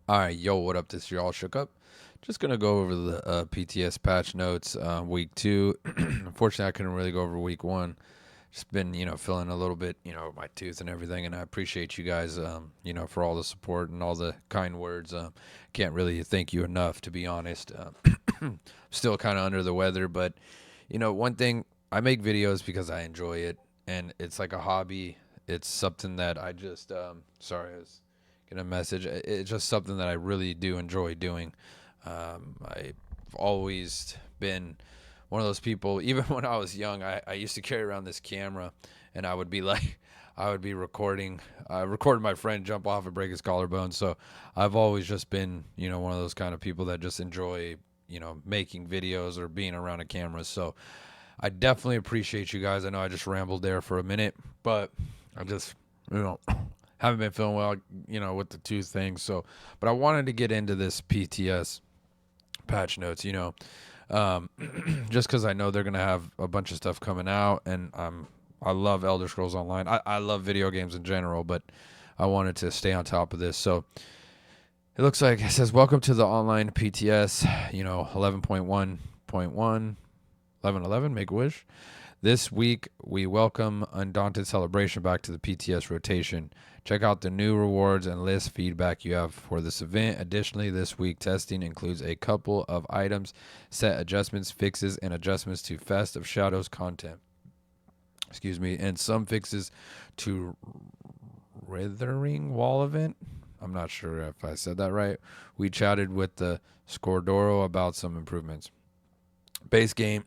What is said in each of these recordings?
All right, yo, what up? This is your all shook up. Just gonna go over the PTS patch notes, week 2. Unfortunately, I couldn't really go over week 1. Just been, feeling a little bit, my tooth and everything, and I appreciate you guys, for all the support and all the kind words. Can't really thank you enough, to be honest. Still kind of under the weather, but one thing, I make videos because I enjoy it, and it's like a hobby. It's something that I just, sorry, I was get a message. It's just something that I really do enjoy doing. I've always been one of those people. Even when I was young, I used to carry around this camera, and I would be like, I would be recording, recording my friend jump off and break his collarbone. So I've always just been, one of those kind of people that just enjoy, making videos or being around a camera. So I definitely appreciate you guys. I know I just rambled there for a minute, but I just, you know, haven't been feeling well, with the tooth thing. So, but I wanted to get into this PTS patch notes, just because I know they're gonna have a bunch of stuff coming out, and I love Elder Scrolls Online. I love video games in general, but I wanted to stay on top of this. So it looks like it says, "Welcome to the online PTS." 11.1.1, 11.11. Make a wish. This week, we welcome Undaunted Celebration back to the PTS rotation. Check out the new rewards and list feedback you have for this event. Additionally, this week testing includes a couple of items, set adjustments, fixes, and adjustments to Fest of Shadows content. And some fixes to Withering Wall event. I'm not sure if I said that right. We chatted with the Scordoro about some improvements. Base game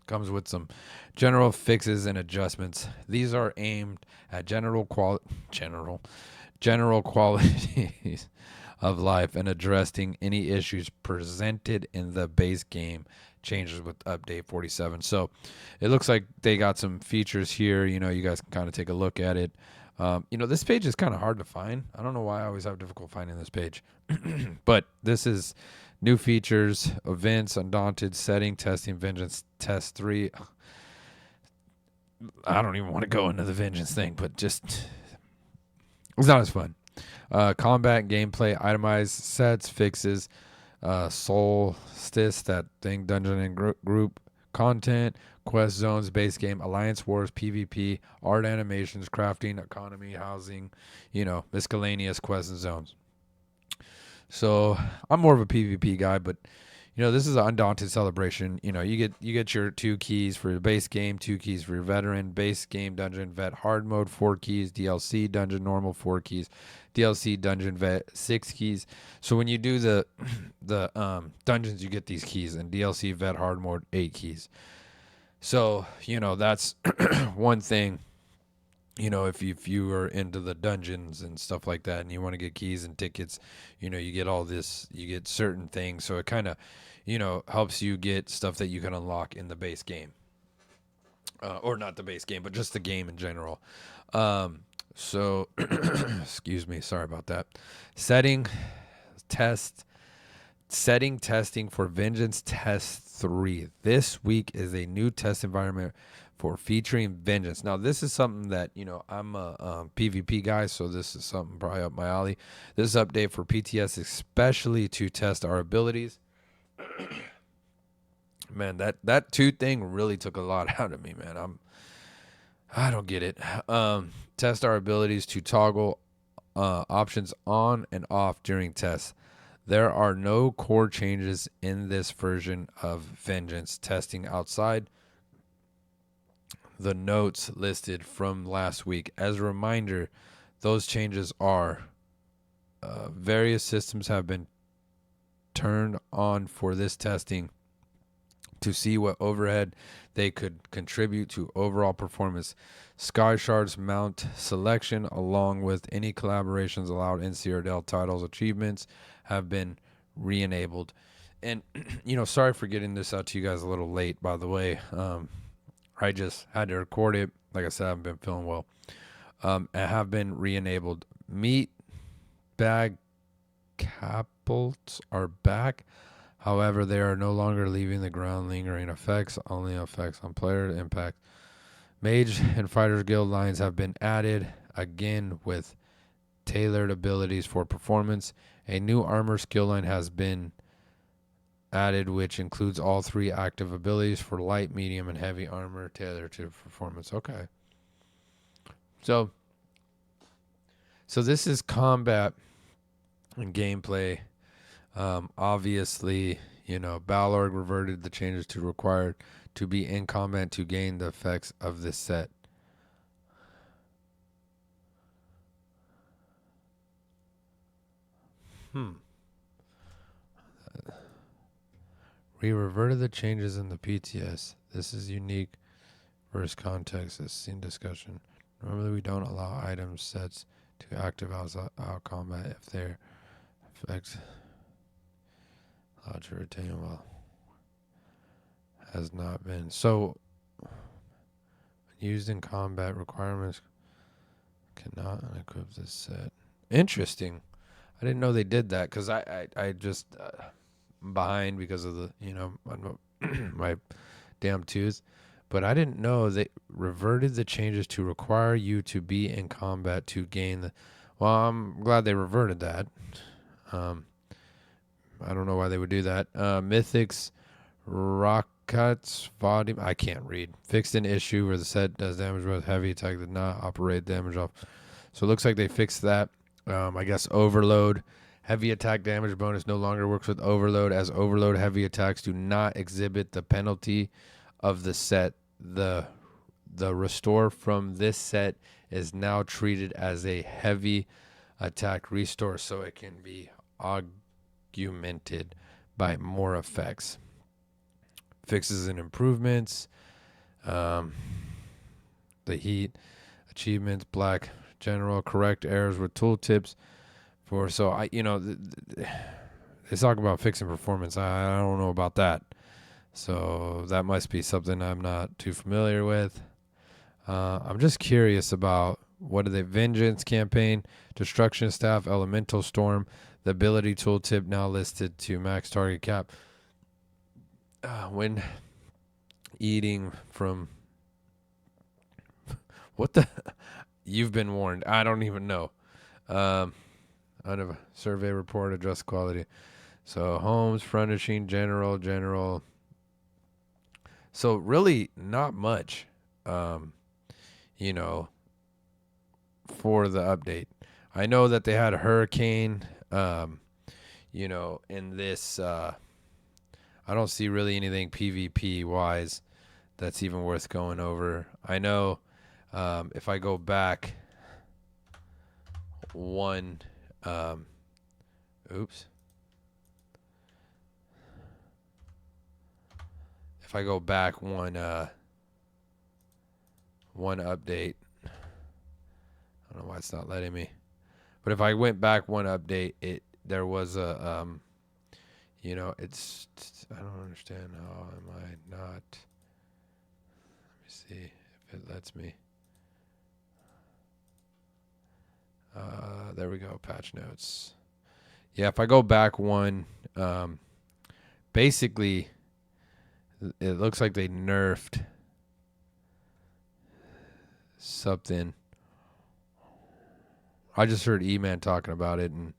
comes with some general fixes and adjustments. These are aimed at general qualities of life and addressing any issues presented in the base game changes with update 47. So it looks like they got some features here. You guys can kind of take a look at it. This page is kind of hard to find. I don't know why I always have difficult finding this page. But this is new features, events, Undaunted, setting, testing, Vengeance, test 3. I don't even want to go into the Vengeance thing, but just, it's not as fun. Combat, gameplay, itemized sets, fixes, Solstice, that thing, dungeon and group, content, quest zones, base game, alliance wars, PvP, art animations, crafting, economy, housing, miscellaneous quests and zones. So I'm more of a PvP guy, but this is an Undaunted Celebration. You get your 2 keys for your base game, 2 keys for your veteran, base game, dungeon, vet, hard mode, 4 keys, DLC, dungeon, normal, 4 keys, DLC, dungeon, vet, 6 keys. So when you do the dungeons, you get these keys, and DLC, vet, hard mode, 8 keys. So that's one thing. If you are into the dungeons and stuff like that, and you want to get keys and tickets, you get all this, you get certain things. So it kind of, helps you get stuff that you can unlock in the base game, or not the base game, but just the game in general. So, excuse me, sorry about that. Test, testing for Vengeance Test 3. This week is a new test environment for featuring Vengeance. Now, this is something that, I'm a PvP guy, so this is something probably up my alley. This is update for PTS, especially to test our abilities. Man, that 2 thing really took a lot out of me, man. I don't get it. Test our abilities to toggle options on and off during tests. There are no core changes in this version of Vengeance testing outside the notes listed from last week. As a reminder, those changes are various systems have been turned on for this testing to see what overhead they could contribute to overall performance. Sky Shards mount selection, along with any collaborations allowed in CRDL titles achievements, have been re-enabled. And, sorry for getting this out to you guys a little late, by the way. I just had to record it. Like I said, I haven't been feeling well. Have been re-enabled. Meat bag capults are back. However, they are no longer leaving the ground. Lingering effects, only effects on player impact. Mage and Fighters Guild lines have been added again with tailored abilities for performance. A new armor skill line has been added, which includes all 3 active abilities for light, medium, and heavy armor tailored to performance. Okay. So this is combat and gameplay. Obviously, Balorg reverted the changes to required to be in combat to gain the effects of this set. We reverted the changes in the PTS. This is unique versus context as seen discussion. Normally we don't allow item sets to active out combat if their effects allowed to retain well has not been. So used in combat, requirements cannot unequip this set. Interesting. I didn't know they did that because I just behind because of the my damn tooth, but I didn't know they reverted the changes to require you to be in combat to gain the. Well, I'm glad they reverted that. I don't know why they would do that. Mythics, Rockets, Body. I can't read. Fixed an issue where the set does damage with heavy attack did not operate damage off. So it looks like they fixed that. I guess Overload. Heavy attack damage bonus no longer works with Overload, as Overload heavy attacks do not exhibit the penalty of the set. The restore from this set is now treated as a heavy attack restore, so it can be augmented by more effects. Fixes and improvements. The heat, achievements, black, general, correct errors with tooltips. They talk about fixing performance. I don't know about that. So that must be something I'm not too familiar with. I'm just curious about what are they? Vengeance campaign, destruction staff, elemental storm, the ability tooltip now listed to max target cap. When eating from what the? You've been warned. I don't even know. Out of a survey report, adjust quality. So homes, furnishing, general. So really not much, for the update. I know that they had a hurricane, in this. I don't see really anything PvP wise that's even worth going over. I know, if I go back one. If I go back one update, I don't know why it's not letting me. But if I went back one update, there was a it's I don't understand how am I not. Let me see if it lets me. There we go, patch notes. Yeah, if I go back one, basically, it looks like they nerfed something. I just heard E-Man talking about it, and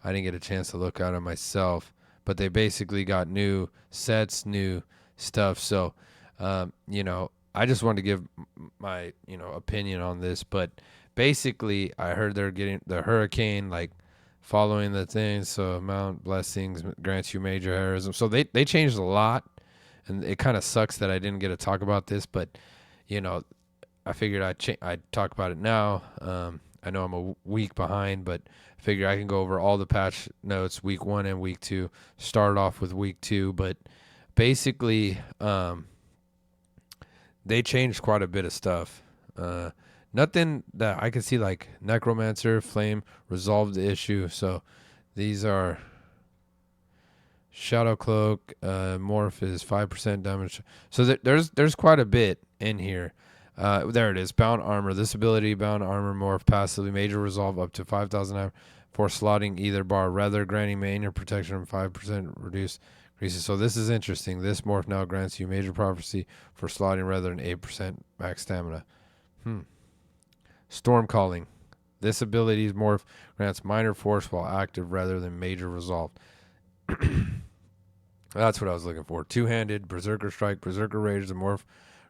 I didn't get a chance to look at it myself. But they basically got new sets, new stuff. So, I just wanted to give my, opinion on this. But basically, I heard they're getting the hurricane, like, following the things. So, Mount Blessings grants you major heroism. So, they changed a lot. And it kind of sucks that I didn't get to talk about this. But, I figured I'd talk about it now. I know I'm a week behind, but I figure I can go over all the patch notes, week 1 and week 2. Start off with week 2, but basically, they changed quite a bit of stuff. Nothing that I could see, like Necromancer, Flame, resolved the issue. So these are Shadow Cloak, Morph is 5% damage. So there's quite a bit in here. There it is. Bound Armor. This ability, Bound Armor Morph, passively major resolve up to 5,000 for slotting either bar, rather granting major protection from 5% reduced increases. So this is interesting. This morph now grants you major prophecy for slotting rather than 8% max stamina. Storm Calling. This ability's morph grants minor force while active rather than major resolve. That's what I was looking for. Two-handed, Berserker Strike, Berserker Rage, the morph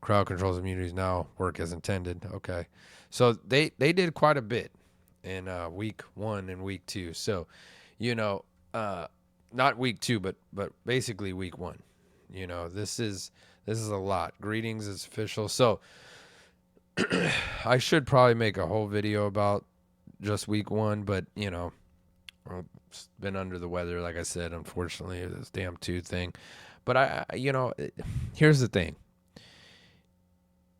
crowd controls immunities now work as intended. Okay. So they did quite a bit in week 1 and week 2. So, you know, not week 2, but basically week 1. You know, this is a lot. Greetings is official. So I should probably make a whole video about just week 1, but you know, I've been under the weather, like I said, unfortunately, this damn tooth thing. But here's the thing.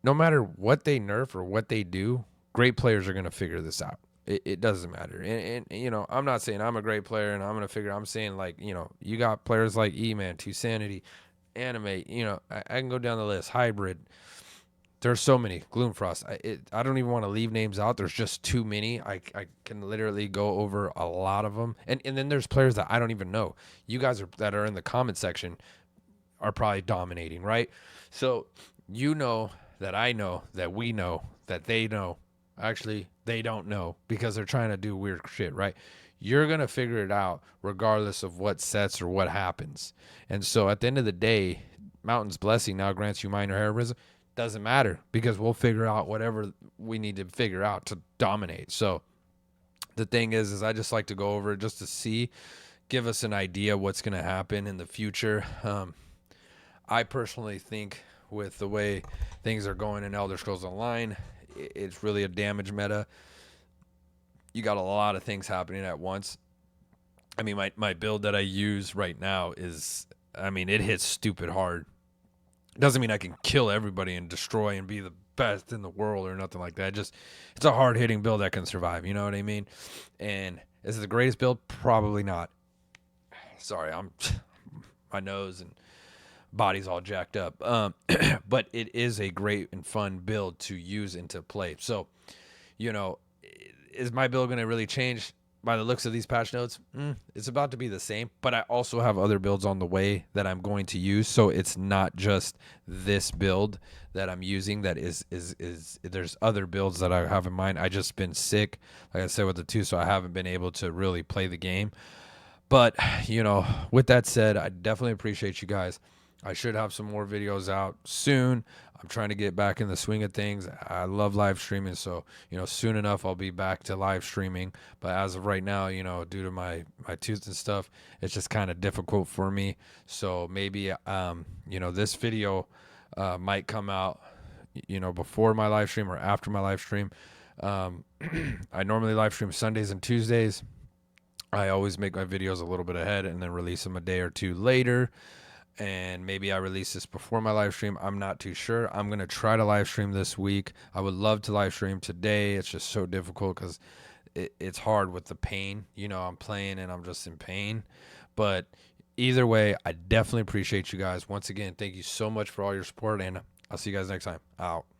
No matter what they nerf or what they do, great players are going to figure this out. It doesn't matter. And, you know, I'm not saying I'm a great player and I'm going to figure, I'm saying, like, you know, you got players like E-Man, Two Sanity, Animate, you know, I can go down the list. Hybrid. There's so many. Gloomfrost. I don't even want to leave names out. There's just too many. I can literally go over a lot of them. And then there's players that I don't even know. You guys that are in the comment section are probably dominating, right? So you know that I know that we know that they know. Actually, they don't know because they're trying to do weird shit, right? You're going to figure it out regardless of what sets or what happens. And so at the end of the day, Mountain's Blessing now grants you minor heroism. Doesn't matter because we'll figure out whatever we need to figure out to dominate. So the thing is I just like to go over it just to see, give us an idea what's going to happen in the future. I personally think with the way things are going in Elder Scrolls Online, it's really a damage meta. You got a lot of things happening at once. I mean, my build that I use right now is, I mean, it hits stupid hard. Doesn't mean I can kill everybody and destroy and be the best in the world or nothing like that. Just, it's a hard-hitting build that can survive. You know what I mean? And is it the greatest build? Probably not. Sorry, my nose and body's all jacked up. But it is a great and fun build to use and to play. So, you know, is my build going to really change by the looks of these patch notes? It's about to be the same, but I also have other builds on the way that I'm going to use. So it's not just this build that I'm using that is there's other builds that I have in mind. I just been sick, like I said, with the tooth, so I haven't been able to really play the game. But, you know, with that said, I definitely appreciate you guys. I should have some more videos out soon. I'm trying to get back in the swing of things. I love live streaming, so, you know, soon enough I'll be back to live streaming. But as of right now, you know, due to my tooth and stuff, it's just kind of difficult for me. So maybe, you know, this video might come out, you know, before my live stream or after my live stream. I normally live stream Sundays and Tuesdays. I always make my videos a little bit ahead and then release them a day or two later. And maybe I release this before my live stream. I'm not too sure. I'm going to try to live stream this week. I would love to live stream today. It's just so difficult because it's hard with the pain. You know, I'm playing and I'm just in pain. But either way, I definitely appreciate you guys. Once again, thank you so much for all your support, and I'll see you guys next time. Out.